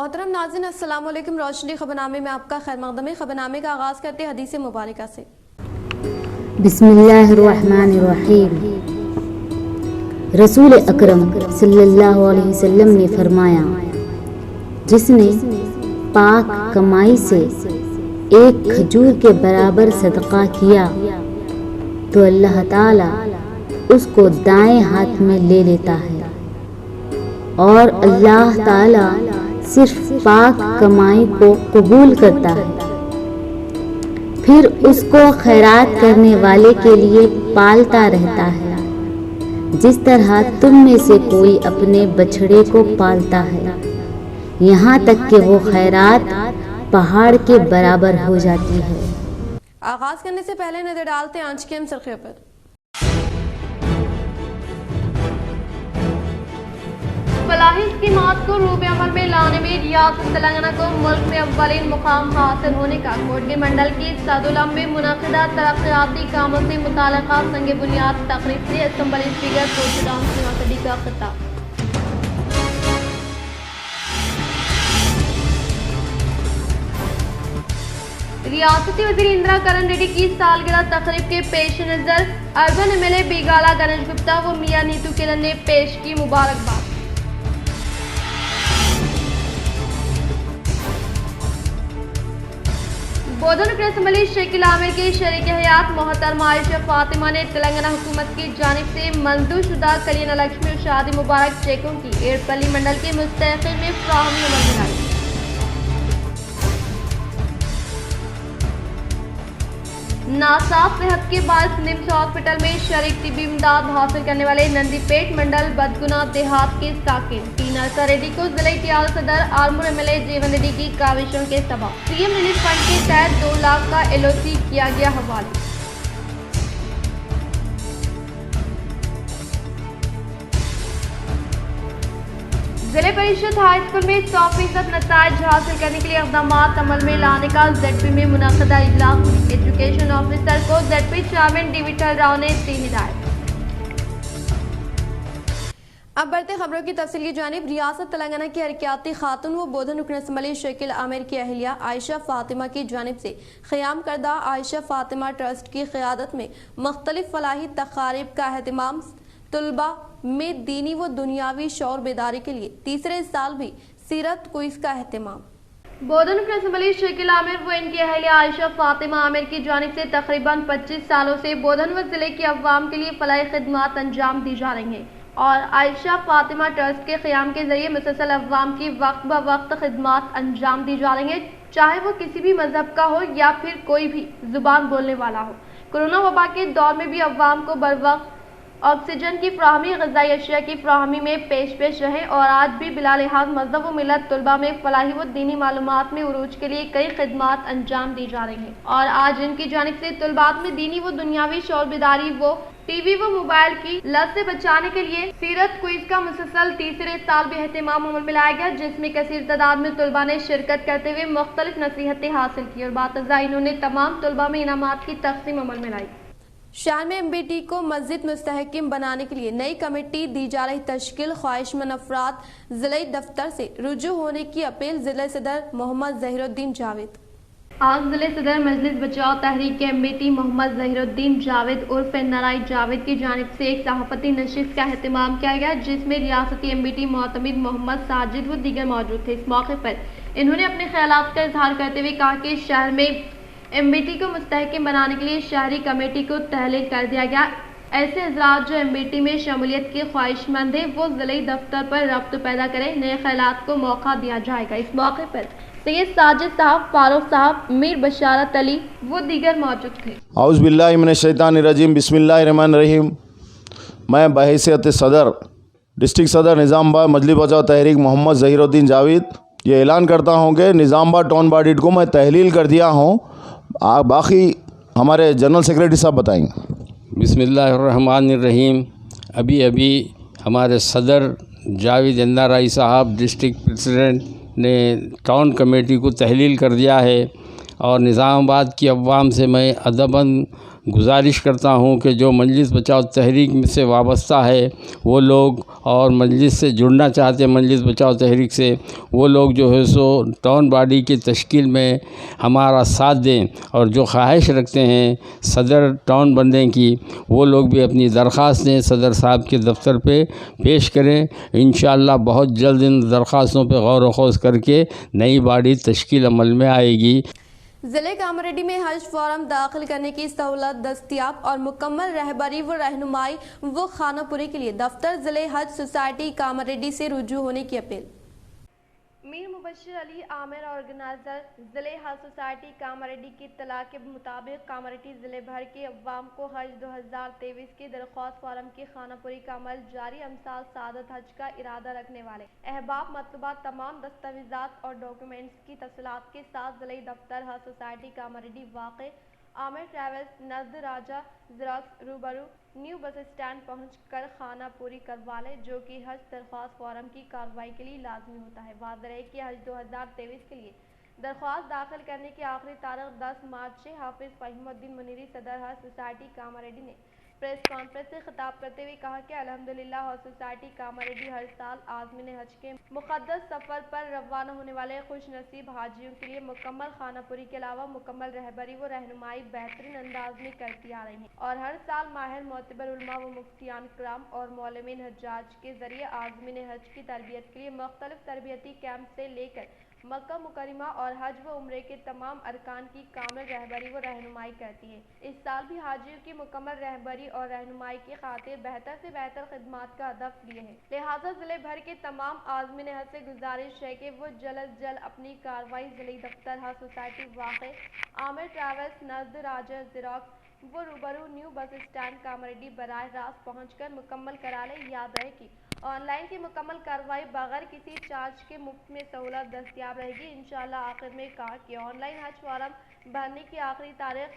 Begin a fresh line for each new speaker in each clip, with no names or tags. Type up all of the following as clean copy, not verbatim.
मोहतरम नाज़रीन, अस्सलाम वालेकुम। रोशनी खबरनामे में आपका खैर मक़दम है। खबरनामे का आगाज़ करते हैं हदीस मुबारका से।
बिस्मिल्लाहिर्रहमानिर्रहीम। रसूल अकरम सल्लल्लाहु अलैहि वसल्लम ने फरमाया, जिसने पाक कमाई से एक खजूर के बराबर सदका किया तो अल्लाह ताला उसको दाएं हाथ में ले लेता है और अल्लाह ताला सिर्फ पाक कमाई को कबूल करता है, फिर उसको खैरात करने वाले के लिए पालता रहता है, जिस तरह तुम में से कोई अपने बछड़े को पालता है, यहाँ तक कि वो खैरात पहाड़ के बराबर हो जाती है।
आगाज करने से पहले नजर डालते हैं आज की अहम सुर्खियों पर। फलाही स्कीमात को रूबे अमल में लाने में रियासत तेलंगाना को मुल्क में अव्वलीन मुकाम हासिल होने का कोटगी मंडल की सदुलम में मुनक़िदा तरक्याती कामों से मुताल्लिक़ा संग बुनियाद तकरीब से असम्बली स्पीकर खुर्शीद सिंह का खिताब। रियासती वज़ीर इंदिरा करण रेड्डी की सालगिरह तकरीब के पेश नज़र अर्बन MLA बीगाला गणेश गुप्ता व मियां नीतू किरण ने पेश की मुबारकबाद। बोधन असम्बली शकील आमिर के शरीक हयात मोहतरमा आयशा फातिमा ने तेलंगाना हुकूमत की जानिब से मंजूर शुदा कल्याण लक्ष्मी और शादी मुबारक चेकों की एड़पल्ली मंडल के मुस्तहक़िन में फ्राहमी अमल में लाई। नासाफ सेहत के बाद निम्स हॉस्पिटल में शरीक तिब्बी इमदाद हासिल करने वाले नंदीपेट मंडल बदगुना देहात के साकिन टी नरसा रेड्डी को जिला इतिहाद सदर आर्मूर MLA जीवन रेड्डी की काविशों के सबब CM रिलीफ फंड के तहत 2 लाख का LOC किया गया हवाले। जिले परिषद हाई स्कूल में 100% नताइज हासिल करने के लिए इक़दामात अमल में लाने का ZP में मुनक़दा इजलास। एजुकेशन ऑफिसर को ZP chairman D. Vithal Rao ने दी हिदायत। अब बढ़ते खबरों की तफसील की जानिब। रियासत तेलंगाना की हरकियाती खातून व बोधन रुकन असम्बली शकील आमिर की अहलिया आयशा फातिमा की जानिब से क़याम करदा आयशा फातिमा ट्रस्ट की क़यादत में मुख्तलिफ फलाही तक़ारीब का अहतमाम, तलबा में दीनी व दुनियावी शौर बेदारी के लिए तीसरे साल भी सीरत क्विज़ का अहतमाम। बोधन असम्बली शकील आमिर व इनकी अहलिया आयशा फातिमा आमिर की जानिब से तकरीबन 25 सालों से बोधन व जिले के अवाम के लिए फलाही खिदमात अंजाम दी जा रही हैं और आयशा फातिमा ट्रस्ट के क़याम के जरिए मुसलसल अवाम की वक्त ब वक्त खिदमात अंजाम दी जा रही हैं, चाहे वो किसी भी मजहब का हो या फिर कोई भी जुबान बोलने वाला हो। कोरोना वबा के दौर में भी अवाम को बर वक्त ऑक्सीजन की फ्राहमी, ग़िज़ाई अशिया की फ्राहमी में पेश रहे और आज भी बिला लिहाज मज़हब व मिलत तलबा में फलाही व दीनी मालूमात में उरूज के लिए कई खिदमात अंजाम दी जा रही हैं और आज इनकी जानिब से तलबात में दीनी व दुनियावी शौर बेदारी वो TV व मोबाइल की लत से बचाने के लिए सीरत क्विज़ का मुसलसल तीसरे साल भी एहतमाम अमल में लाया गया, जिसमें कसीर तादाद में तलबा ने शिरकत करते हुए मुख्तलिफ नसीहतें हासिल की और बातज़ा इन्होंने तमाम तलबा में इनामात की तक़सीम अमल में लाई। शहर में MBT को मस्जिद मुस्तहकिम बनाने के लिए नई कमेटी दी जा रही तश्कील। ख्वाहिशमंद अफराद जिले दफ्तर से रुजू होने की अपील। जिले सदर मोहम्मद ज़हीरुद्दीन जावेद। आज जिले सदर मजलिस बचाओ तहरीक के MBT मोहम्मद ज़हीरुद्दीन जावेद उर्फ नाराई जावेद की जानिब से एक सहाफ़ती नशिस्त का अहतमाम किया गया, जिसमें रियासती MBT मोहतमिद मोहम्मद साजिद व दीगर मौजूद थे। इस मौके पर इन्होंने अपने ख्यालात का इजहार करते हुए कहा कि शहर में MBT को मुस्तहकिम बनाने के लिए शहरी कमेटी को तहलील कर दिया गया। ऐसे हज़रात जो MBT में शमूलियत के ख्वाहिशमंद हैं वो ज़िले दफ्तर पर रब्त पैदा करें, नए ख्यालात को मौका दिया जाएगा। इस मौके पर सैयद साजिद साहब, फारूक साहब, मीर बशारत अली वो दीगर मौजूद थे।
औज़ु बिल्लाहि मिनश शैतानिर रजीम, बिस्मिल्लाहिर रहमानिर रहीम। मैं बहैसियत सदर डिस्ट्रिक्ट सदर निज़ामबाद मजलिस बचाओ तहरीक मोहम्मद ज़हीरुद्दीन जावेद ये ऐलान करता हूँ कि निज़ामबाद टाउन बॉडी को मैं तहलील कर दिया हूँ। बाकी हमारे जनरल सेक्रेटरी साहब बताएंगे।
बिस्मिल्लाहिर्रहमानिर्रहीम। अभी हमारे सदर जावेद नाराई साहब डिस्ट्रिक्ट प्रेसिडेंट ने टाउन कमेटी को तहलील कर दिया है और निज़ामाबाद की अवाम से मैं अदबन गुजारिश करता हूँ कि जो मजलिस बचाओ तहरीक से वाबस्ता है वो लोग और मजलिस से जुड़ना चाहते हैं मजलिस बचाओ तहरीक से, वो लोग जो है सो टाउन बॉडी की तश्कील में हमारा साथ दें, और जो ख्वाहिश रखते हैं सदर टाउन बनने की वो लोग भी अपनी दरख्वास्तें सदर साहब के दफ्तर पे पेश करें। इंशाअल्लाह बहुत जल्द इन दरख्वास्तों पे गौर व खोज करके नई बॉडी तश्कील अमल में आएगी।
ज़िले कामारेड्डी में हज फॉर्म दाखिल करने की सहूलत दस्तियाब और मुकम्मल रहबरी व रहनुमाई व खानापुरी के लिए दफ्तर ज़िले हज सोसाइटी कामारेड्डी से रुजू होने की अपील। मीर मुबश्शिर अली आमिर ऑर्गेनाइजर ज़िले हज सोसाइटी कामारेड्डी की इत्तला के मुताबिक कामारेड्डी ज़िले भर के अवाम को हज 2023 की दरख्वास्त फॉर्म की खानापुरी का अमल जारी अमसाल सादत हज का इरादा रखने वाले अहबाब मतलूबा तमाम दस्तावेज़ात और डॉक्यूमेंट्स की तफसीलात के साथ ज़िले दफ्तर हज सोसाइटी कामारेड्डी वाक़े आमिर ट्रैवल्स नज़द राजा ज़ेरॉक्स रूबरू न्यू बस स्टैंड पहुंचकर खाना पूरी करवा लें, जो कि हज दरख्वास्त फॉर्म की कार्रवाई के लिए लाजमी होता है। वाज़ रहे कि हज 2023 के लिए दरख्वास्त दाखिल करने की आखिरी तारीख 10 मार्च से हाफिज़ फ़हीमुद्दीन मुनीरी सदर हज सोसाइटी कामारेड्डी ने प्रेस कॉन्फ्रेंस से खिताब करते हुए कहा कि अल्हम्दुलिल्लाह हज सोसाइटी कामारेड्डी हर साल आज़मीन हज के मुक़द्दस सफ़र पर रवाना होने वाले खुश नसीब हाजियों के लिए मुकम्मल खानापुरी के अलावा मुकम्मल रहबरी व रहनुमाई बेहतरीन अंदाज में करती आ रही है, और हर साल माहिर मोतबर उलमा व मुफ्तियान कराम और मौलमीन हज्जाज के ज़रिए आज़मीन हज की तरबियत के लिए मुख्तलिफ तरबियती कैंप से लेकर मक्का मुकर्रमा और हज व उम्रे के तमाम अरकान की कामिल रहबरी व रहनुमाई करती है। इस साल भी हाजियों की मुकम्मल रहबरी और रहनुमाई की खातिर बेहतर से बेहतर खिदमात का हदफ लिए हैं। लिहाजा ज़िले भर के तमाम आज़मीन हज से गुजारिश है कि वो जल्द जल्द अपनी कार्रवाई ज़िले दफ्तर हज सोसाइटी वाक़े आमिर ट्रैवल्स नज़द राजा ज़ेरॉक्स वो रूबरू न्यू बस स्टैंड कामारेड्डी बराह रास्त पहुँचकर मुकम्मल करा लें। याद रहे कि ऑनलाइन की मुकम्मल कार्रवाई बगैर किसी चार्ज के मुफ्त में सहूलत दस्तियाब रहेगी। इंशाअल्लाह आखिर में कहा कि ऑनलाइन हज फॉर्म भरने की आखिरी तारीख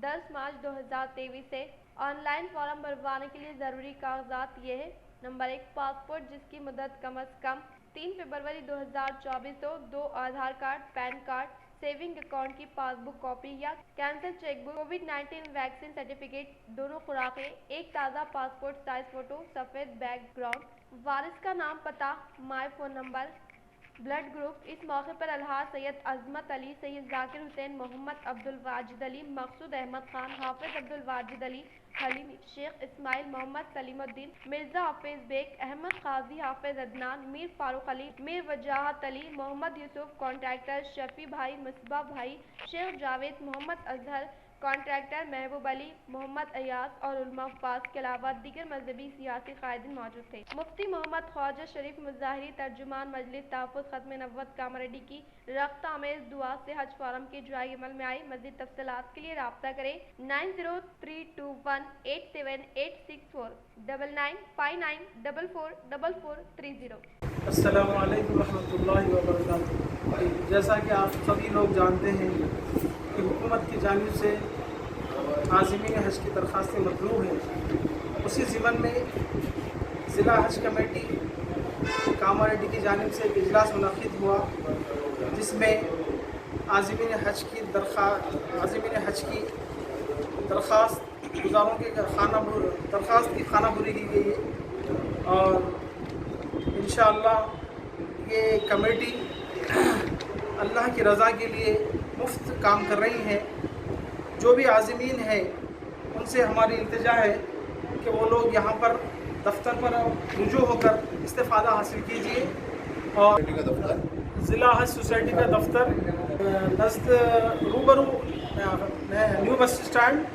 10 मार्च 2023 है। ऑनलाइन फॉर्म भरवाने के लिए ज़रूरी कागजात ये है: नंबर 1 पासपोर्ट जिसकी मुद्दत कम अज़ कम 3 फरवरी 2024 हो, 2 Aadhaar card, PAN card, saving account की पासबुक कॉपी या कैंसर चेकबुक, कोविड-19 वैक्सीन सर्टिफिकेट, दोनों खुराकें, एक ताज़ा पासपोर्ट साइज फ़ोटो, सफ़ेद बैकग्राउंड, वारिस का नाम, पता, my phone number, blood group. इस मौके पर अलहाज सैयद अजमत अली, सैयद जाकिर हुसैन, मोहम्मद अब्दुल वाजिद अली, मकसूद अहमद खान, हाफिज अब्दुल वाजिद अली हलीमी, शेख इस्माइल, मोहम्मद सलीमुद्दीन, मिर्ज़ा हाफिज बेग, अहमद काजी, हाफिज अदनान, मीर फारूक अली, मीर वजाहत अली, मोहम्मद यूसुफ, कॉन्ट्रैक्टर शफी भाई, मुसबा भाई, शेख जावेद, मोहम्मद अजहर, कॉन्ट्रैक्टर महबूब अली, मोहम्मद अयास और उलमा फास के अलावा दीगर मजहबी सियासी कायदीन मौजूद थे। मुफ्ती मोहम्मद ख्वाजा शरीफ मुजाहिरी, तर्जुमान मजलिस तहफ़्फ़ुज़ ख़त्म नबुव्वत कामारेड्डी की रख्त आमेज़ दुआ से हज फॉर्म के इजराई अमल में आई। मज़ीद तफ़सीलात के लिए राब्ता करें 9032187864 9959444430।
अस्सलामु अलैकुम रहमतुल्लाहि व बरकातुहू। जैसा कि आप सभी लोग जानते हैं कि हुकूमत की जानिब से आज़मीन हज की दरख्वास्तें मतलूब हैं, उसी ज़िमन में ज़िला हज कमेटी कामारेड्डी की जानिब से एक इजलास मुनक़्क़िद हुआ, जिसमें आज़मीन हज की दरख्वास्त गुज़ारों के दरख्वास्त की खानापुरी की गई है, और इंशाअल्लाह ये कमेटी अल्लाह की रज़ा के लिए मुफ्त काम कर रही हैं। जो भी आज़मीन हैं उनसे हमारी इल्तिजा है कि वो लोग यहाँ पर दफ्तर पर रुजू होकर इस्तिफ़ादा हासिल कीजिए। और ज़िला हज सोसाइटी का दफ्तर नज़द रूबरू new bus stand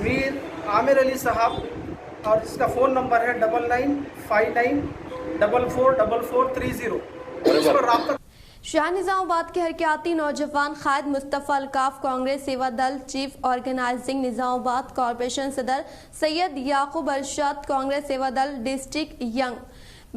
Mir Aamir Ali साहब, और इसका फ़ोन नंबर है 9959444430। इस पर राब्ता।
शाह निज़ामाबाद के हरकियाती नौजवान क़ायद मुस्तफ़ा अलकाफ कांग्रेस सेवा दल चीफ ऑर्गेनाइजिंग निज़ामाबाद कॉरपोरेशन सदर सैयद याकूब अरशद कांग्रेस सेवा दल डिस्ट्रिक्ट यंग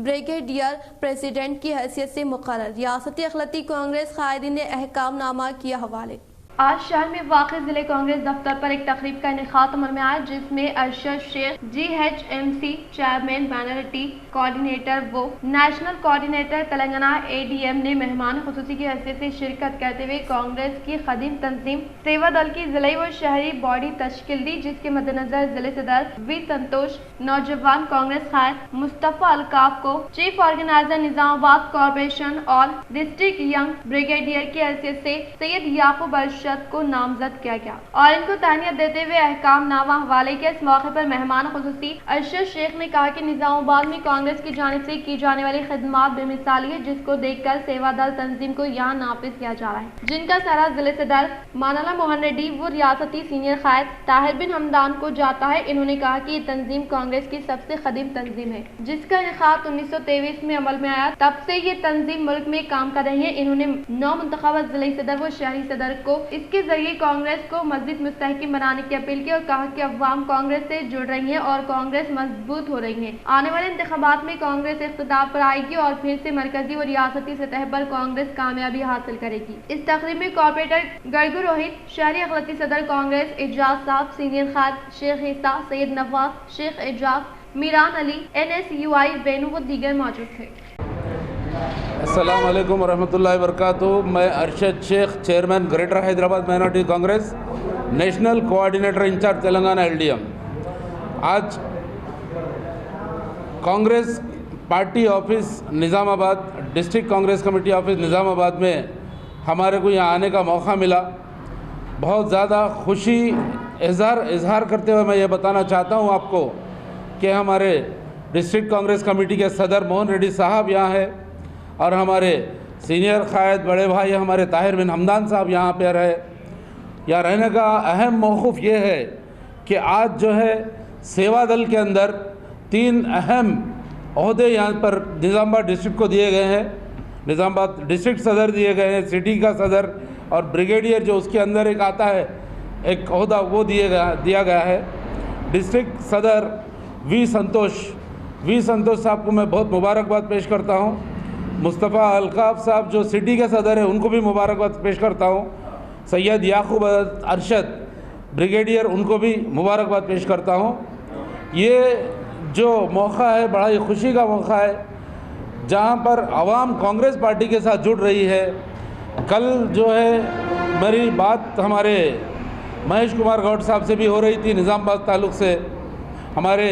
ब्रिगेडियर प्रेसिडेंट की हैसियत से मुक़र्रर। रियासती अखिलती कांग्रेस क़ायदीन ने अहकामनामा किया हवाले। آج شہر میں واقع ضلع کانگریس دفتر پر ایک تقریب کا انعقاد عمل میں آیا جس میں ارشد شیخ GHMC چیئرمین مائنارٹی کوآرڈینیٹر و نیشنل کوآرڈینیٹر تلنگانہ ADM نے مہمان خصوصی کی حیثیت سے شرکت کرتے ہوئے کانگریس کی قدیم تنظیم سیوا دل کی ضلعی و شہری باڈی تشکیل دی جس کے مد نظر ضلع صدر وی سنتوش نوجوان کانگریس قائد مصطفیٰ القاف کو چیف آرگنائزر نظام آباد کارپوریشن اور ڈسٹرکٹ ینگ بریگیڈیئر کی حیثیت سے سید یعقوب ارشد کو نامزد کیا گیا اور ان کو تہنیت دیتے ہوئے احکام نامہ حوالے کیا۔ اس موقع پر مہمان خصوصی ارشد شیخ نے کہا کہ نظام آباد میں کانگریس کی جانب سے کی جانے والی خدمات بے مثالی ہے جس کو دیکھ کر سیوا دل تنظیم کو یہاں نافذ کیا جا رہا ہے جن کا سہرا ضلع صدر مانالہ موہن ریڈی و ریاستی سینئر قائد طاہر بن حمدان کو جاتا ہے۔ انہوں نے کہا کہ یہ تنظیم کانگریس کی سب سے قدیم تنظیم ہے جس کا انعقاد 1923 میں عمل میں آیا، تب سے یہ تنظیم ملک میں کام کر رہی ہے۔ انہوں نے 9 منتخبہ ضلعی صدر و شہری صدر کو اس کے ذریعے کانگریس کو مزید مستحکم بنانے کی اپیل کی اور کہا کہ عوام کانگریس سے جڑ رہی ہیں اور کانگریس مضبوط ہو رہی ہے۔ آنے والے انتخابات میں کانگریس اقتدار پر آئے گی اور پھر سے مرکزی اور ریاستی سطح پر کانگریس کامیابی حاصل کرے گی۔ اس تقریب میں کارپوریٹر گرگو روہت، شہری اقلیتی صدر کانگریس اعجاز صاحب، سینئر قائد شیخ عیسیٰ، سید نواز، شیخ اعجاز، میران علی، NSUI وینو و دیگر موجود تھے۔
السلام علیکم ورحمۃ اللہ وبرکاتہ۔ میں Arshad Sheikh chairman greater Hyderabad minority Congress, national coordinator incharge Telangana LDM۔ آج کانگریس پارٹی آفس نظام آباد، ڈسٹرکٹ کانگریس کمیٹی آفس نظام آباد میں ہمارے کو یہاں آنے کا موقع ملا۔ بہت زیادہ خوشی اظہار کرتے ہوئے میں یہ بتانا چاہتا ہوں آپ کو کہ ہمارے ڈسٹرکٹ کانگریس کمیٹی کے صدر موہن ریڈی صاحب یہاں ہے اور ہمارے سینئر قائد بڑے بھائی ہمارے طاہر بن حمدان صاحب یہاں پہ رہے۔ یہاں رہنے کا اہم موقف یہ ہے کہ آج جو ہے سیوا دل کے اندر 3 اہم عہدے یہاں پر نظام آباد ڈسٹرکٹ کو دیے گئے ہیں۔ نظام آباد ڈسٹرکٹ صدر دیے گئے ہیں، سٹی کا صدر اور بریگیڈیئر جو اس کے اندر ایک آتا ہے ایک عہدہ وہ دیا گیا ہے۔ ڈسٹرکٹ صدر وی سنتوش صاحب کو میں بہت مبارکباد پیش کرتا ہوں۔ مصطفیٰ القاف صاحب جو سٹی کے صدر ہیں ان کو بھی مبارکباد پیش کرتا ہوں۔ سید یعقوب ارشد بریگیڈیئر ان کو بھی مبارکباد پیش کرتا ہوں۔ یہ جو موقع ہے بڑا ہی خوشی کا موقع ہے جہاں پر عوام کانگریس پارٹی کے ساتھ جڑ رہی ہے۔ کل جو ہے میری بات ہمارے مہیش کمار گوڈ صاحب سے بھی ہو رہی تھی نظام آباد تعلق سے۔ ہمارے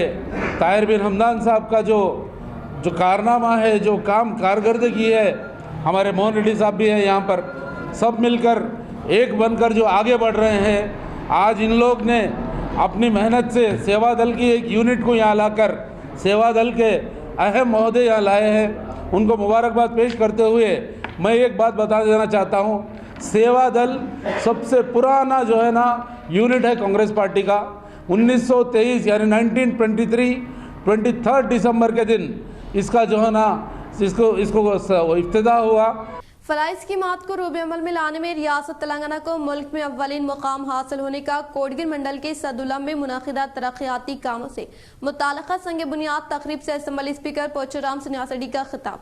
طاہر بن حمدان صاحب کا جو کارنامہ ہے، جو کام کارکردگی ہے، ہمارے موہن ریڈی صاحب بھی ہیں یہاں پر، سب مل کر ایک بن کر جو آگے بڑھ رہے ہیں۔ آج ان لوگ نے اپنی محنت سے سیوا دل کی ایک یونٹ کو یہاں لا کر سیوا دل کے اہم عہدے یہاں لائے ہیں۔ ان کو مبارکباد پیش کرتے ہوئے میں ایک بات بتا دینا چاہتا ہوں، سیوا دل سب سے پرانا جو ہے نا یونٹ ہے کانگریس پارٹی کا۔ 1923 یعنی 1923 23 دسمبر کے دن اس کا جو ہے نا اس کو ابتدا ہوا۔
فلاح اسکیمات کو روب عمل میں لانے میں ریاست تلنگانہ کو ملک میں اولین مقام حاصل ہونے کا کوڈگر منڈل کے صدولم میں منعقدہ ترقیاتی کاموں سے متعلقہ سنگ بنیاد تقریب سے اسمبلی اسپیکر پوچورام سنیاسڈی کا خطاب۔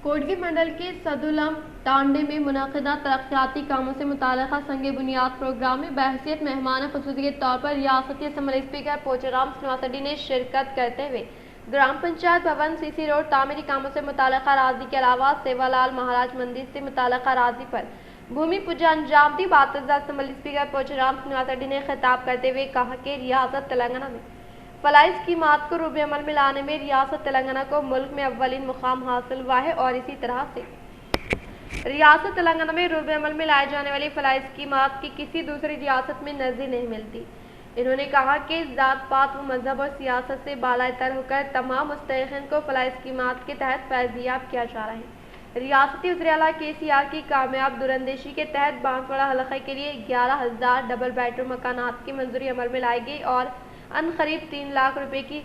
کوڈگر منڈل کے صدولم ٹانڈے میں منعقدہ ترقیاتی کاموں سے متعلقہ سنگ بنیاد پروگرام میں بحیثیت مہمان خصوصی کے طور پر ریاستی اسمبلی اسپیکر پوچورام سنیاسڈی نے شرکت کرتے ہوئے گرام پنچایت بھون CC روڈ تعمیری کاموں سے متعلقہ اراضی کے علاوہ سیوا لال مہاراج مندر سے متعلقہ اراضی پر بھومی پوجا انجام دی۔ باتزہ اسمبلی اسپیکر پوچورام سنیاسڈی نے خطاب کرتے ہوئے کہا کہ ریاست تلنگانہ میں فلاح اسکیمات کو روب عمل میں لانے میں ریاست تلنگانہ کو ملک میں اولین مقام حاصل ہوا ہے اور اسی طرح سے ریاست تلنگانہ میں روب عمل میں لائے جانے والی فلاح اسکیمات کی کسی دوسری ریاست میں نظیر نہیں ملتی۔ انہوں نے کہا کہ ذات پات و مذہب اور سیاست سے بالائے تر ہو کر تمام مستحقین کو فلاح اسکیمات کے تحت فیضیاب کیا جا رہا ہے۔ ریاستی وزیر اعلیٰ KCR کی کامیاب دوراندیشی کے تحت بانسواڑہ حلقہ کے لیے 11,000 ڈبل بیڈروم مکانات کی منظوری عمل میں لائی گئی اور قریب 3 لاکھ روپے کی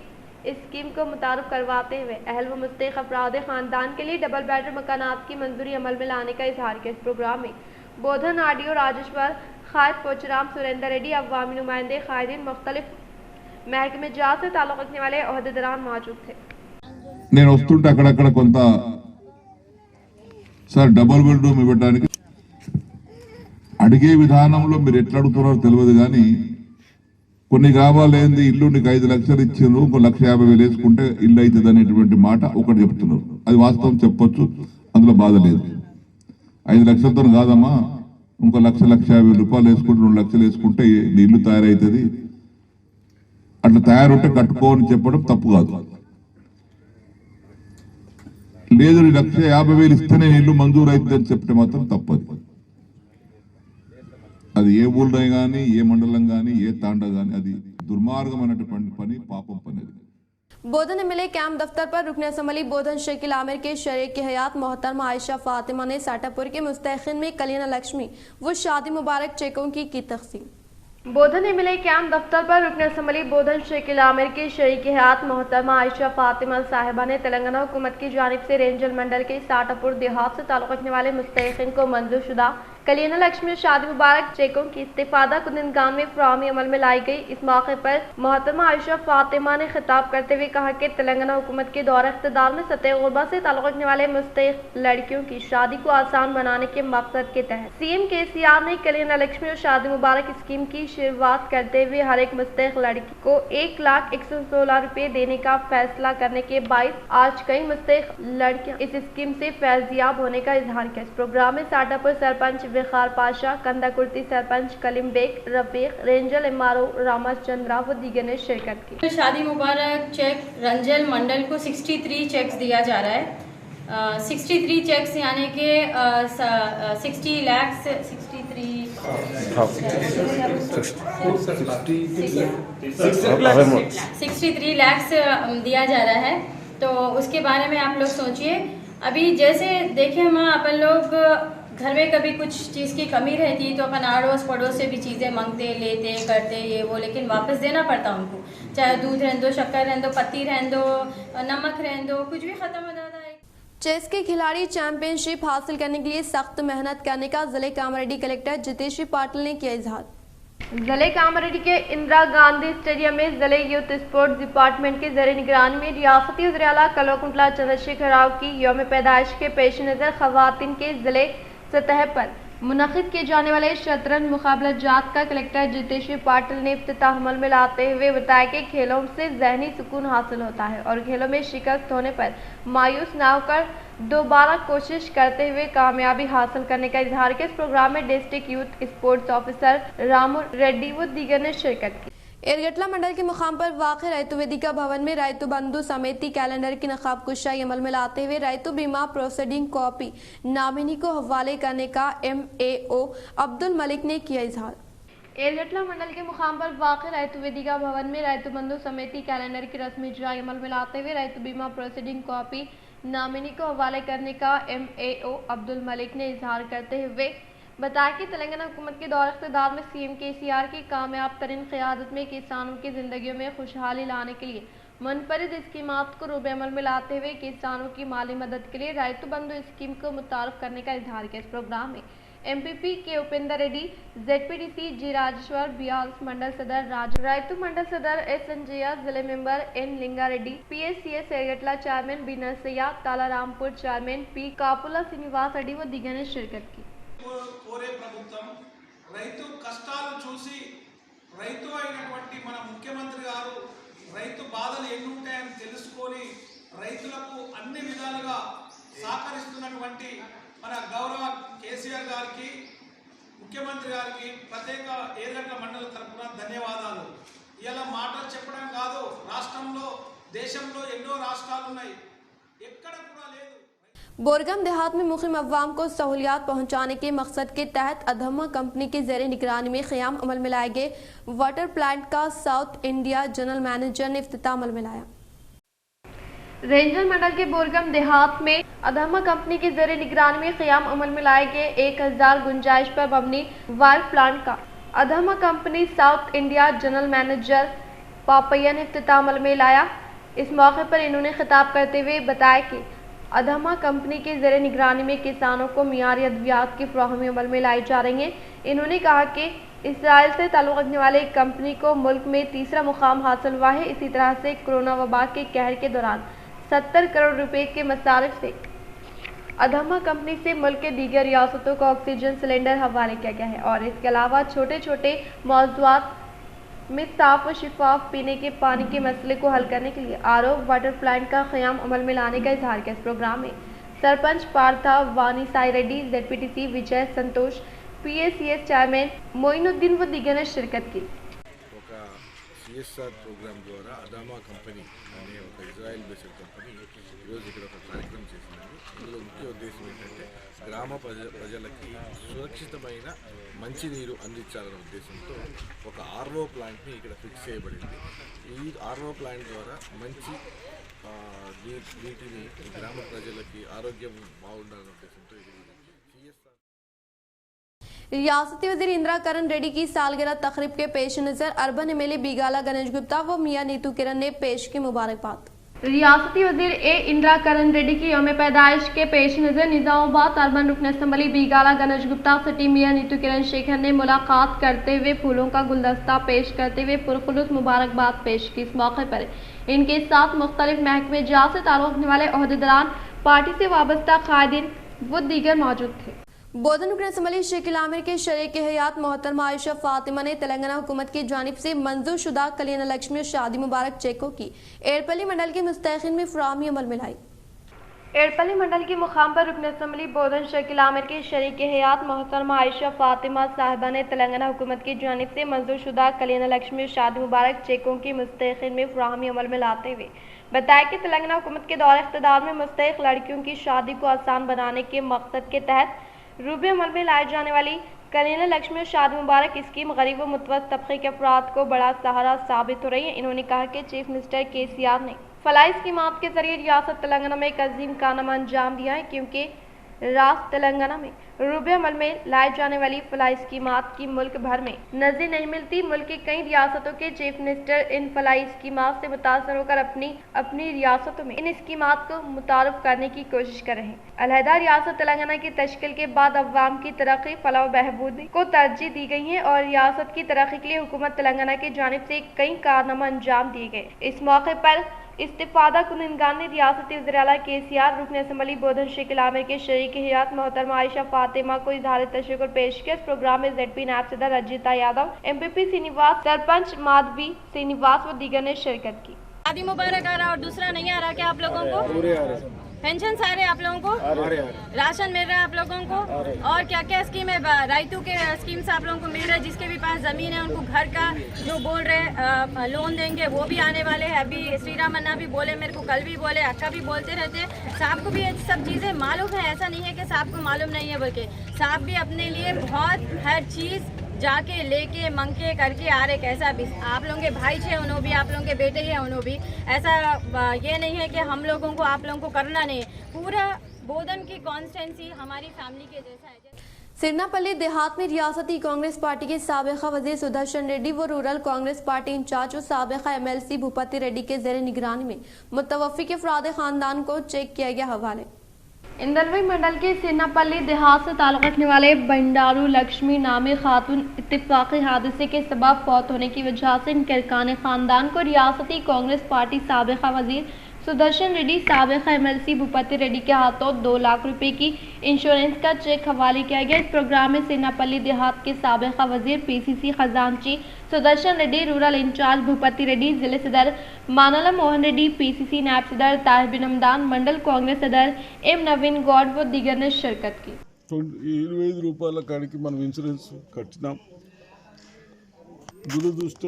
اسکیم کو متعارف کرواتے ہوئے اہل و مستحق افراد خاندان کے لیے ڈبل بیڈروم مکانات کی منظوری عمل میں لانے کا اظہار کیا۔ اس پروگرام میں بودھن RDO راجیشور، قائد پوچورام سریندر ریڈی، عوامی نمائندے، قائدین، مختلف محکمے جات سے تعلق رکھنے والے عہدیداران موجود تھے۔
నేను వస్తుంటే అక్కడక్కడ కొంత సార్ డబుల్ బెడ్రూమ్ ఇవ్వడానికి అడిగే విధానంలో మీరు ఎట్లా అడుగుతున్నారో తెలియదు కానీ కొన్ని గ్రామాలు ఏంది ఇల్లు నీకు 5 లక్షలు ఇచ్చిండ్రు, 1,50,000 వేసుకుంటే ఇల్లు అవుతుంది అనేటువంటి మాట ఒకటి చెప్తున్నారు. అది వాస్తవం చెప్పొచ్చు, అందులో బాధ లేదు. 5 లక్షలతో కాదమ్మా, 1,50,000 రూపాయలు వేసుకుంటే 2 లక్షలు వేసుకుంటే నీ ఇల్లు తయారవుతుంది, అట్లా తయారుంటే కట్టుకోని చెప్పడం తప్పు కాదు. లేదు 1,50,000 ఇస్తేనే ఇల్లు మంజూరు అవుతుంది అని చెప్తే మాత్రం తప్పదు. అది ఏ ఊళ్ళో కానీ, ఏ మండలం కానీ, ఏ తాండా కానీ అది దుర్మార్గమైనటువంటి పని, పాపం పని. అది
बोधन एमएलए कैंप दफ्तर पर रुकन असम्बली बोधन शकील आमिर के शरीक हयात मोहतरमा आयशा फातिमा ने साटापुर के मुस्तखिन में कल्याण लक्ष्मी व शादी मुबारक चेकों की तकसीम। बोधन एमएलए कैंप दफ्तर पर रुकन असम्बली बोधन शकील आमिर के शरीक हयात मोहतरमा आयशा फातिमा साहिबा ने तेलंगाना हुकूमत की जानिब से रेंजल मंडल के साटापुर देहात से ताल्लुक़ रखने वाले मुस्तखिन को मंजूर शुदा कल्याण लक्ष्मी शादी मुबारक चेकों की इस्तिफादा कुंदनगान में फराहमी अमल में लाई गई। इस मौके पर मोहतरमा आयशा फातिमा ने खिताब करते हुए कहा कि तेलंगाना हुकूमत के दौर इख्तिदार में सतह गुरबा से ताल्लुक़ रखने वाले मुस्तहिक़ लड़कियों की शादी को आसान बनाने के मकसद के तहत सीएम KCR ने कल्याण लक्ष्मी और शादी मुबारक स्कीम की शुरुआत करते हुए हर एक मुस्तहिक़ लड़की को 1,01,16 रुपए देने का फैसला करने के बायस आज कई मुस्तहिक़ लड़कियां इस स्कीम से फैज़याब होने का इजहार किया। इस प्रोग्राम में साटापुर सरपंच विखार पाशा, कंदाकुर्ती सरपंच कलीम बेग, रफीक, रेंजल MRO रामचंद्रा व दीगर ने शिरकत की।
शादी मुबारक चेक रंजल मंडल को 63 चेक्स दिया जा रहा है। 63 चेक्स यानी कि 60 लाख 63 लाख दिया जा रहा है। तो उसके बारे में आप लोग सोचिए। अभी जैसे देखें हम अपन लोग घर में कभी कुछ चीज़ की कमी रहती तो अपन आड़ोस पड़ोस से भी चीज़ें मांगते, लेते, करते ये वो, लेकिन वापस देना पड़ता उनको। चाहे दूध रहने दो, शक्कर रहने दो, पत्ती रहने दो, नमक रहने दो, कुछ भी ख़त्म हो जाता है।
चेस के खिलाड़ी चैंपियनशिप हासिल करने के लिए सख्त मेहनत करने का जिले कामारेड्डी कलेक्टर जितेश्री पाटिल ने किया इजहार। जिले कामारेड्डी के इंदिरा गांधी स्टेडियम में जिले यूथ स्पोर्ट्स डिपार्टमेंट के ज़रिए निगरानी में रियासती वज़ीर आला कल्वकुंतला चंद्रशेखर राव की यौम पैदाइश के पेश नज़र ख़वातीन के जिले सतह पर मुनक़िद किए जाने वाले शतरंज मुकाबला जात का कलेक्टर जितेश्री पाटिल ने इफ्तिताह अमल में लाते हुए बताया कि खेलों से ज़हनी सुकून हासिल होता है और खेलों में शिकस्त होने पर मायूस ना होकर दोबारा कोशिश करते हुए कामयाबी हासिल करने का इजहार किया। इस प्रोग्राम में district youth sports officer Ramu Reddy व दीगर ने शिरकत की। एरगटला मंडल के मुकाम पर वाक़ रैतु वेदिका भवन में रैतु बंधु समिति कैलेंडर की नकाब कुशाई अमल में लाते हुए रैतु बीमा प्रोसीडिंग कॉपी नामिनी को हवाले करने का MAO अब्दुल मलिक ने किया इजहार। एरगटला मंडल के मुकाम पर वाक़ रैतु वेदिका भवन में रैतु बंधु समिति कैलेंडर की रस्मी इजराई अमल में लाते हुए रैतु बीमा प्रोसीडिंग कॉपी नामिनी को हवाले करने का MAO अब्दुल मलिक ने इजहार करते हुए बताया कि तेलंगाना हुकूमत के दौर इख्तिदार में CM KCR की कामयाब तरीन क़यादत में किसानों की ज़िंदगियों में खुशहाली लाने के लिए मुनफरिद स्कीमात को रूबे अमल में लाते हुए किसानों की माली मदद के लिए रैतु बंधु स्कीम को मुतारफ़ करने का इजहार किया। इस प्रोग्राम में MPP के Upendra Reddy, ZPDC G Rajeshwar, BRS मंडल सदर राज, रैतु मंडल सदर S संजया, जिले member N Linga Reddy, PSCS Ergatla chairman B Narsaiah, Talarampur chairman P Kapula Srinivas Reddy व दीगर ने शिरकत की।
కోరే ప్రభుత్వం రైతు కష్టాలు చూసి రైతు అయినటువంటి మన ముఖ్యమంత్రి గారు రైతు బాధలు ఎన్ని ఉంటాయని తెలుసుకొని రైతులకు అన్ని విధాలుగా సహకరిస్తున్నటువంటి మన గౌరవ KCR గారికి ముఖ్యమంత్రి గారికి ప్రత్యేక ఏర్గట్ల మండలి తరపున ధన్యవాదాలు। ఇలా మాటలు చెప్పడం కాదు, రాష్ట్రంలో దేశంలో ఎన్నో రాష్ట్రాలు ఉన్నాయి, ఎక్కడ కూడా లేదు।
बोरगम देहात में मुक़िम अवाम को सहूलियात पहुँचाने के मकसद के तहत अधमा कंपनी के ज़ेरे निगरानी में क़याम अमल में लाए गए वाटर प्लांट का साउथ इंडिया जनरल मैनेजर ने इफ्तिताह अमल में लाया। रेंजर मंडल के बोरगम देहात में अधमा कंपनी के ज़रिए निगरानी में क़याम अमल में लाए गए 1000 गुंजाइश पर मबनी वाटर प्लांट का अधमा company South India general manager Papaiah ने इफ्तिताह अमल में लाया। इस मौके पर इन्होंने खिताब करते हुए बताया कि अधमा कंपनी के ज़रिए निगरानी में किसानों को मियारी अद्वियात की फराहमी अमल में लाई जा रही है। इन्होंने कहा कि इसराइल से ताल्लुक़ रखने वाले एक कंपनी को मुल्क में तीसरा मुकाम हासिल हुआ है। इसी तरह से कोरोना वबा के कहर के दौरान 70 करोड़ रुपए के मसारिफ से अधमा कंपनी से मुल्क के दीगर रियासतों को ऑक्सीजन सिलेंडर हवाले किया गया है और इसके अलावा छोटे छोटे मौजूदात में साफ और शिफाफ पीने के पानी के मसले को हल करने के लिए आरओ वाटर प्लांट का क़याम अमल में लाने का इजहार किया। इस प्रोग्राम में सरपंच पार्था वानी साई रेड्डी, ZPTC विजय संतोष, PACS चेयरमैन मोइनुद्दीन व दीगर ने शिरकत की।
CSR ప్రోగ్రామ్ ద్వారా అదామా కంపెనీ అనే ఒక ఇజ్రాయెల్ బేస్డ్ కంపెనీ ఈరోజు ఇక్కడ ఒక కార్యక్రమం చేసిందండి. ఇందులో ముఖ్య ఉద్దేశం ఏంటంటే గ్రామ ప్రజలకి సురక్షితమైన మంచినీరు అందించాలనే ఉద్దేశంతో ఒక ఆర్ఓ ప్లాంట్ని ఇక్కడ ఫిక్స్ చేయబడింది. ఈ ఆర్ఓ ప్లాంట్ ద్వారా మంచి నీటిని గ్రామ ప్రజలకి ఆరోగ్యం బాగుండాలనే ఉద్దేశంతో ఇది CSR
रियासती वज़ीर इंदिरा करण रेड्डी की सालगिरह तकरीब के पेश नज़र अर्बन MLA बीगाला गणेश गुप्ता व मियां नीतू किरण ने पेश की मुबारकबाद। रियासती वज़ीर इंदिरा करण रेड्डी की यौम पैदाइश के पेश नज़र निज़ामाबाद अर्बन रुकन असम्बली बीगाला गणेश गुप्ता सिटी मियां नीतू किरण शेखर ने मुलाकात करते हुए फूलों का गुलदस्ता पेश करते हुए पुरखुलूस मुबारकबाद पेश की। इस मौके पर इनके साथ मुख्तलिफ महकमे जात से ताल्लुक़ रखने वाले ओहदेदारान, पार्टी से वाबस्ता कायदीन व दीगर मौजूद थे। बोधन रुकन असम्बली शेखिल आमिर के शरीक हयात मोहतरमा आयशा फातिमा ने तेलंगाना हुकूमत की जानिब से मंजूर शुदा कल्याण लक्ष्मी शादी मुबारक चेकों की एड़पल्ली मंडल के मुस्तैखिन में फराहमी अमल में लाई। एड़पल्ली मंडल के मुकाम पर रुकन असम्बली बोधन शेखिल आमिर के शरीक हयात मोहतरमा आयशा फातिमा साहिबा ने तेलंगाना हुकूमत की जानिब से मंजूर शुदा कल्याण लक्ष्मी शादी मुबारक चेकों की मुस्तैखिन में फराहमी अमल में लाते हुए बताया कि तेलंगाना हुकूमत के दौर इख्तिदार में मुस्तैक लड़कियों की शादी को आसान बनाने के मकसद के तहत रूबे अमल में लाई जाने वाली कल्याण लक्ष्मी शादी मुबारक स्कीम गरीब व मुतवस्सित तबके के अफराद को बड़ा सहारा साबित हो रही है। इन्होंने कहा कि चीफ मिनिस्टर KCR ने फलाई स्कीमात के जरिए रियासत तेलंगाना में एक अजीम कारनामा अंजाम दिया है, क्योंकि राष्ट्र तेलंगाना में रूबे अमल में लाई जाने वाली फलाई स्कीमात की मुल्क भर में नज़ीर नहीं मिलती। मुल्क की कई रियासतों के चीफ मिनिस्टर इन फलाई स्कीमात से मुतासर होकर अपनी रियासतों में इन स्कीमात को मुतारफ करने की कोशिश कर रहे हैं। अलहदा रियासत तेलंगाना की तश्कील के बाद अवाम की तरक्की, फलाह व बहबूदी को तरजीह दी गई है और रियासत की तरक्की के लिए हुकूमत तेलंगाना की जानिब से कई कारनामा अंजाम दिए गए। इस मौके पर इस्तिफादा कुनिंदगान ने रियासती वज़ीर आला KCR, रुकन असम्बली बोधन शेखिल आमिर के शरीक हयात मोहतरमा आयशा फातिमा को इज़हार तशक्कुर पेश किया। इस प्रोग्राम में ZP नायब सदर रजिता यादव, MPP श्रीनिवास, सरपंच माधवी श्रीनिवास व दीगर ने शिरकत की।
शादी मुबारक आ रहा और दूसरा नहीं आ रहा क्या आप लोगों को? पेंशन सारे आप लोगों को, राशन मिल रहा है आप लोगों को, और क्या क्या स्कीम है? राइतू के स्कीम्स आप लोगों को मिल रहा है। जिसके भी पास ज़मीन है उनको घर का जो बोल रहे लोन देंगे वो भी आने वाले हैं। अभी श्री राम अन्ना भी बोले, मेरे को कल भी बोले, अक्का भी बोलते रहते। साहब को भी ये सब चीज़ें मालूम है, ऐसा नहीं है कि साहब को मालूम नहीं है, बल्कि साहब भी अपने लिए बहुत हर चीज़ जाके लेके मंगे करके आ रहे। कैसा भी आप लोगों के भाई छे उन्होंने भी, आप लोगों के बेटे हैं उन्होंने भी, ऐसा ये नहीं है कि हम लोगों को आप लोगों को करना नहीं। पूरा बोधन की कॉन्स्टिट्यूंसी हमारी फैमिली के जैसा है।
सिरनापल्ली देहात में रियासती कांग्रेस पार्टी के साबिका वज़ीर सुदर्शन रेड्डी व रूरल कांग्रेस पार्टी इंचार्ज और साबिका MLC भूपति रेड्डी के ज़ेर निगरानी में मुतवफ़ी के अफराद खानदान को चेक किया गया हवाले। इंदलवई मंडल के सिरनापल्ली देहात से ताल्लुक़ रखने वाले बंडारू लक्ष्मी नामी खातून इत्तेफाक़ी हादसे के सबब फौत होने की वजह से इनके अरकान ख़ानदान को रियासती कांग्रेस पार्टी साबिका वज़ीर सुदर्शन रेड्डी, साबिका MLC भूपति रेड्डी के हाथों 2 लाख रुपए की इंश्योरेंस का चेक हवाले किया गया। इस प्रोग्राम में सिरनापल्ली देहात के साबिका वज़ीर PCC खजांची सुदर्शन रेड्डी, रूरल इंचार्ज भूपति रेड्डी, जिले सदर मानला मोहन रेड्डी, PCC नायब सदर ताहिर बिन हमदान, मंडल कांग्रेस सदर M नवीन गौड व दीगर ने शिरकत की।
25 రూపాయల కాడికి మనం ఇన్సూరెన్స్ కట్టినాం। దురదృష్ట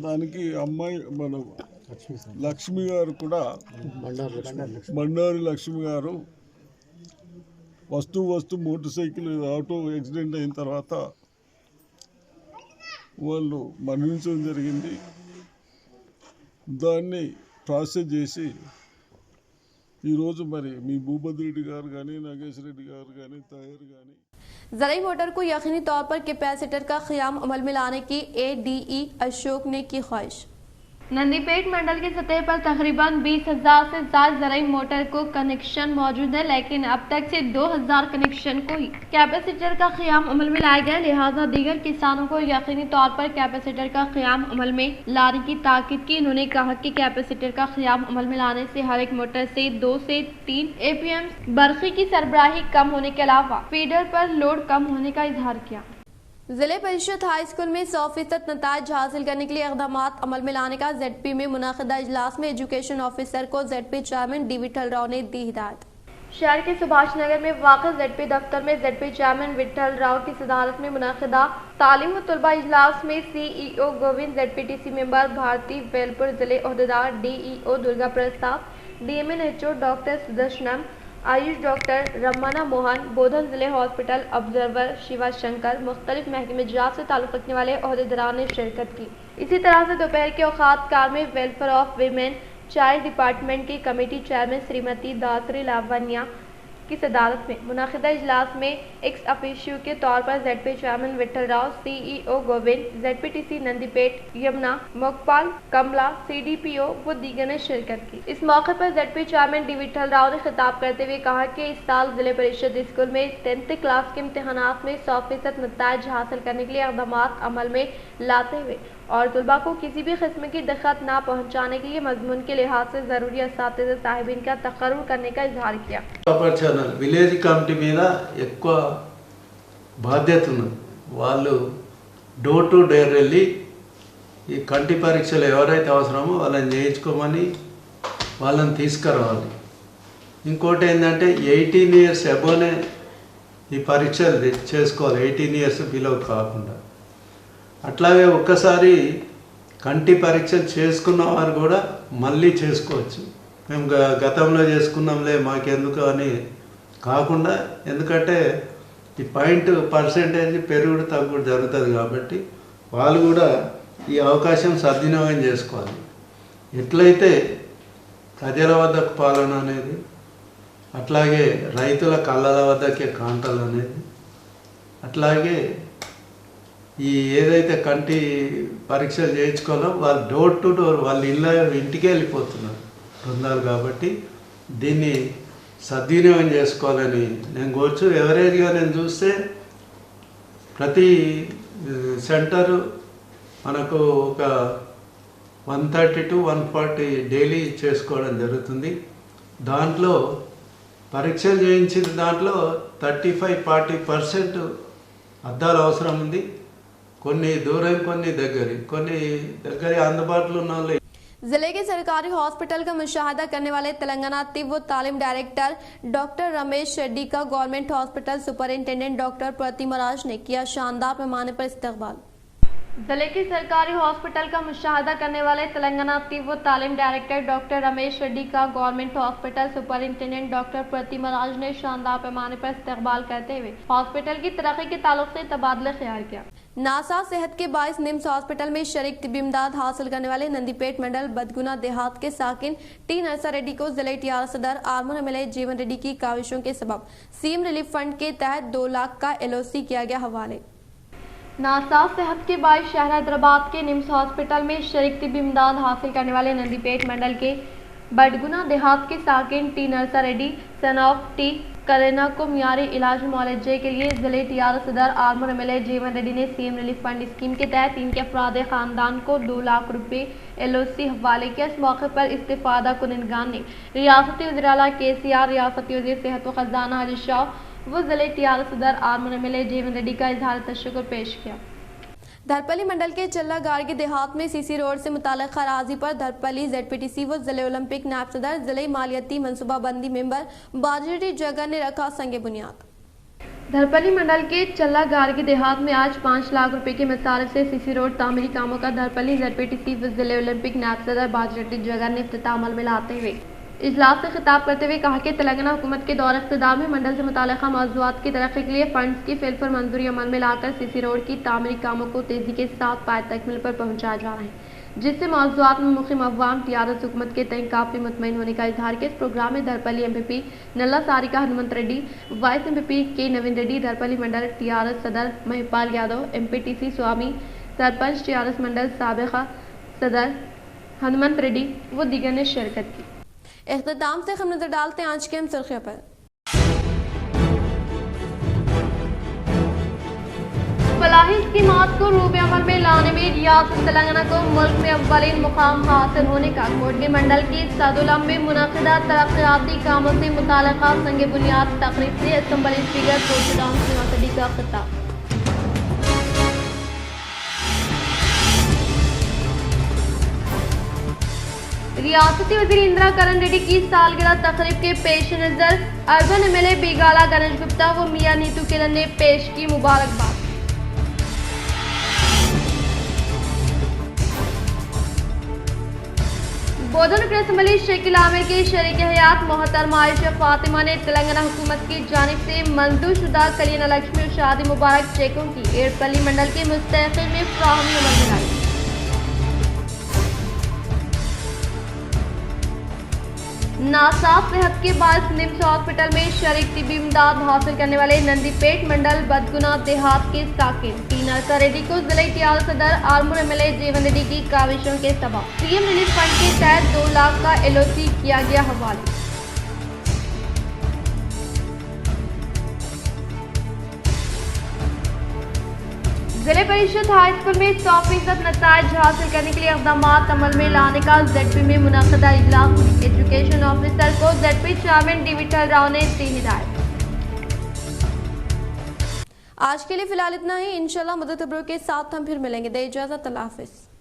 దానికి అమ్మాయి మన లక్ష్మి గారు కూడా, బండారి లక్ష్మి గారు వస్తు మోటార్ సైకిల్ ఆటో యాక్సిడెంట్ అయిన తర్వాత వాళ్ళు మరణించడం జరిగింది। దాన్ని ప్రాసెస్ చేసి ఈరోజు మరి మీ భూపతి రెడ్డి గారు కానీ, నాగేశ్వర రెడ్డి గారు కానీ, తాహిర్ కానీ
ज़रूरी मोटर को यकीनी तौर पर कैपेसिटर का क़याम अमल में लाने की ADE अशोक ने की ख्वाहिश। नंदीपेट मंडल की सतह पर तकरीबन 20,000 से ज्यादा ज़राई मोटर को कनेक्शन मौजूद है, लेकिन अब तक से 2,000 कनेक्शन को ही कैपेसिटर का क़याम अमल में लाया गया। लिहाजा दीगर किसानों को यकीनी तौर पर कैपेसिटर का क़याम अमल में लाने की ताकीद की। उन्होंने कहा कि कैपेसिटर का क़याम अमल में लाने से हर एक मोटर से 2 से 3 APM बरक़ी की सरबराही कम होने के अलावा फीडर पर लोड कम होने का इजहार किया। जिले परिषद हाई स्कूल में 100% नताइज हासिल करने के लिए इक़दाम अमल में लाने का ZP में मुनाक़िदा इजलास में एजुकेशन ऑफिसर को ZP chairman D Vithal Rao ने दी हिदायत। शहर के सुभाष नगर में वाक़ ZP दफ्तर में ZP चेयरमैन विठल राव की सदारत में मुनाक़िदा तालीम व तलबा इजलास में CEO Govind, ZPTC member Bharti, Velpur जिले ओहदेदार DEO Durga Prasad, DMNHO doctor Sudarshanam, AYUSH doctor Ramana Mohan, Bodhan जिले हॉस्पिटल ऑब्जर्वर शिवा शंकर, मुख्तलिफ महकमे जात से ताल्लुक़ रखने वाले ओहदेदारान ने शिरकत की। इसी तरह से दोपहर के औकात कार में welfare of women child department की कमेटी चेयरमैन श्रीमती दासरी लावण्या की सदारत में मुनाक़िदा इजलास में एक्स अफिशियो के तौर पर ZP chairman Vithal Rao, CEO Govind, ZPTC Nandipet, Yamuna, Mokpal, Kamala, CDPO व दीगर ने शिरकत की। इस मौके पर ZP chairman D Vithal Rao ने खिताब करते हुए कहा कि इस साल जिले परिषद स्कूल में 10th क्लास के इम्तहानात में 100% नताइज हासिल करने के लिए इक़दाम अमल में लाते हुए और तलबा को किसी भी किस्म की दिक्कत ना पहुँचाने के लिए मजमून के लिहाज से ज़रूरी असातिज़ा साहिबीन का तक़र्रुर करने का इजहार किया।
విలేజ్ కమిటీ మీద ఎక్కువ బాధ్యత ఉన్నది. వాళ్ళు డోర్ టు డోర్ వెళ్ళి ఈ కంటి పరీక్షలు ఎవరైతే అవసరమో వాళ్ళని చేయించుకోమని వాళ్ళని తీసుకురావాలి. ఇంకోటి ఏంటంటే 18 years అబోనే ఈ పరీక్షలు చేసుకోవాలి, 18 years బిలో కాకుండా. అట్లాగే ఒక్కసారి కంటి పరీక్షలు చేసుకున్న వారు కూడా మళ్ళీ చేసుకోవచ్చు. మేము గతంలో చేసుకున్నాంలే మాకెందుకు అని కాకుండా, ఎందుకంటే ఈ పర్సెంటేజ్ పెరుగుడు తగ్గుడు జరుగుతుంది కాబట్టి వాళ్ళు కూడా ఈ అవకాశం సద్వినియోగం చేసుకోవాలి. ఎట్లయితే ప్రజల వద్దకు పాలన అనేది, అట్లాగే రైతుల కళ్ళల వద్దకే కాంటలు అనేది, అట్లాగే ఈ ఏదైతే కంటి పరీక్షలు చేయించుకోవాలో వాళ్ళు డోర్ టు డోర్ వాళ్ళ ఇంటికే వెళ్ళిపోతున్నారు బృందాలు. కాబట్టి దీన్ని సద్వినియోగం చేసుకోవాలని నేను కోరుచు. ఎవరేజ్గా నేను చూస్తే ప్రతి సెంటరు మనకు ఒక 130 to 140 డైలీ చేసుకోవడం జరుగుతుంది. దాంట్లో పరీక్షలు చేయించిన దాంట్లో 35-40% అద్దాలు అవసరం ఉంది. కొన్ని దూరం, కొన్ని దగ్గర అందుబాటులో ఉన్న వాళ్ళు.
जिले के सरकारी हॉस्पिटल का मुशाहिदा करने वाले तेलंगाना तिब व तालीम डायरेक्टर डॉक्टर रमेश रेड्डी का गवर्नमेंट हॉस्पिटल सुपरिंटेंडेंट डॉक्टर प्रतिमा राज ने किया शानदार पैमाने पर इस्तकबाल। जिले के सरकारी हॉस्पिटल का मुशाहिदा करने वाले तेलंगाना तिब व तालीम डायरेक्टर डॉक्टर रमेश रेड्डी का गवर्नमेंट हॉस्पिटल सुपरिंटेंडेंट डॉक्टर प्रतिमा राज ने शानदार पैमाने पर इस्तकबाल करते हुए हॉस्पिटल की तरक्की के ताल्लुक से तबादला ख्याल किया। नासा सेहत के बाइस निम्स हॉस्पिटल में शरीक तिब्बी इमदाद हासिल करने वाले नंदीपेट मंडल बदगुना देहात के साकिन टी नरसा रेड्डी को जिले टीआर सदर आर्मन MLA जीवन रेड्डी की काविशों के सबब सीएम रिलीफ फंड के तहत 2 लाख का LOC किया गया हवाले। नासा सेहत के बाइस शहर हैदराबाद के निम्स हॉस्पिटल में शरीक तिब्बी इमदाद हासिल करने वाले नंदीपेट मंडल के बडगुना देहात के साकिन T Narsa Reddy son of T Karena को मियारी इलाज मुआलजे के लिए जिले टीआर सदर आर्मर MLA जीवन रेड्डी ने सीएम रिलीफ फंड स्कीम के तहत इनके अफराद खानदान को 2 लाख रुपए LOC हवाले किया। इस मौके पर इस्तिफादा कुनिनगान ने रियासती वज़ीर आला KCR, रियासती वज़ीर सेहत व खजाना हरीश शाह व जिले टीआर सदर आर्मर MLA जीवन रेड्डी का इजहार तशक्कुर पेश किया। धरपली मंडल के चल्ला गाड़गी देहात में CC रोड से मुताल्लिक़ अराज़ी पर धरपली ZPTC व जिले ओलंपिक नायब सदर जिले मालियाती मनसूबाबंदी मेंबर बाजरी जगह ने रखा संगे बुनियाद। धरपली मंडल के चल्ला गाड़गी देहात में आज 5 लाख रुपए के मसारफ से CC रोड तामीरी कामों का धरपली ZPTC व जिले ओलंपिक नायब सदर बाजरी जगह ने इफ्तिताह अमल में लाते हुए इजलास से खिताब करते हुए कहा कि तेलंगाना हुकूमत के दौर इक़्तिदार में मंडल से मुताल्लिक़ा मौज़ूआत की तरक्की के लिए फंड्स की फिलफर मंजूरी अमल में लाकर CC रोड की तामीरी कामों को तेज़ी के साथ पाए तकमील पर पहुँचाया जा रहा है, जिससे मौज़ूआत में मुक़िम अवाम टीआरएस हुकूमत के तय काफ़ी मुतमईन होने का इजहार किया। इस प्रोग्राम में Dharpally MPP Nalla Sarika Hanumanth Reddy, vice MPP K नवीन रेड्डी, धरपली मंडल TRS सदर महिपाल यादव, MPTC स्वामी, सरपंच TRS मंडल साबिक़ा सदर हनुमंत रेड्डी व दीगर ने शिरकत की। इख्तिताम से हम नजर डालते हैं आज के हम सुर्खियों पर। फलाही स्कीमात को रूप अमल में लाने में रियासत तेलंगाना को मुल्क में अव्वलीन मुकाम हासिल होने का कोटगी मंडल की सदुलम में मुनक़िदा तरक्याती कामों से मुताल्लिक़ा संग बुनियाद तकरीब से असेंबली स्पीकर खुर्शीद श्रीवास्तव का खिताब। रियासती वज़ीर इंदिरा करण रेड्डी की सालगिरह तकरीब के पेश नज़र अर्बन MLA बीगाला गणेश गुप्ता व मियां नीतू किरण ने पेश की मुबारकबाद। बोधन असम्बली शकील आमिर की शरीक हयात मोहतरमा आयशा फातिमा ने तेलंगाना हुकूमत की जानिब से मंजूर शुदा कल्याण लक्ष्मी और शादी मुबारक चेकों की एड़पल्ली मंडल के मुस्तहक़िन में फ्राहमी अमल में लाई। नासाफ सेहत के बाद निम्स हॉस्पिटल में शरीक तिबी इमदाद हासिल करने वाले नंदीपेट मंडल बदगुना देहात के साकिन टीनरसा रेड्डी को जिला इतिहाद सदर आलमूर MLA जीवन रेड्डी की काविशों के सबब CM रिलीफ फंड के तहत 2 लाख का LOC किया गया हवाले। जिले परिषद हाई स्कूल में 100% नताइज हासिल करने के लिए इक़दामात अमल में लाने का ZP में मुनक़दा इजलास हुई। एजुकेशन ऑफिसर को ZP chairman D Vithal Rao ने दी हिदायत। आज के लिए फिलहाल इतना ही। इंशाल्लाह मदद खबरों के साथ हम फिर मिलेंगे। दे इजाज़त, अल्लाह हाफ़िज़।